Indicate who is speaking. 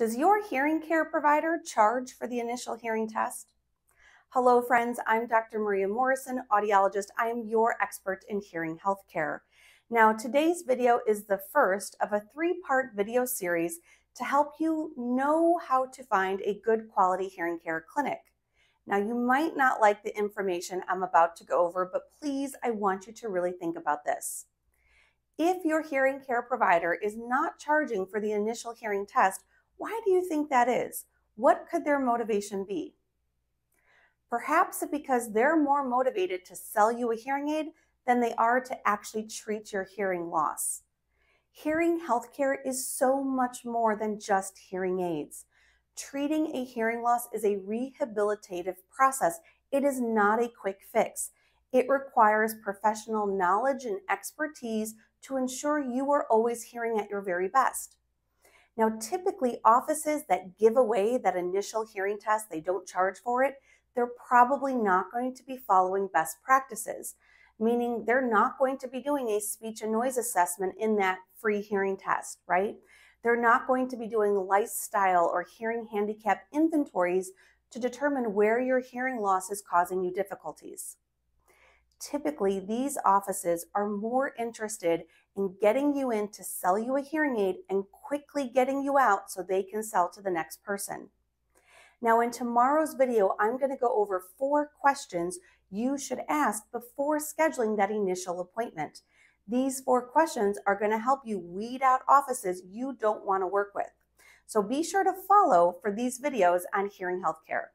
Speaker 1: Does your hearing care provider charge for the initial hearing test? Hello, friends. I'm Dr. Maria Morrison, audiologist. I am your expert in hearing healthcare. Now, today's video is the first of a three-part video series to help you know how to find a good quality hearing care clinic. Now, you might not like the information I'm about to go over, but please, I want you to really think about this. If your hearing care provider is not charging for the initial hearing test, why do you think that is? What could their motivation be? Perhaps because they're more motivated to sell you a hearing aid than they are to actually treat your hearing loss. Hearing healthcare is so much more than just hearing aids. Treating a hearing loss is a rehabilitative process. It is not a quick fix. It requires professional knowledge and expertise to ensure you are always hearing at your very best. Now, typically offices that give away that initial hearing test, they don't charge for it, they're probably not going to be following best practices, meaning they're not going to be doing a speech and noise assessment in that free hearing test, right? They're not going to be doing lifestyle or hearing handicap inventories to determine where your hearing loss is causing you difficulties. Typically, these offices are more interested in getting you in to sell you a hearing aid and quickly getting you out so they can sell to the next person. Now, in tomorrow's video, I'm going to go over 4 questions you should ask before scheduling that initial appointment. These 4 questions are going to help you weed out offices you don't want to work with. So be sure to follow for these videos on hearing healthcare.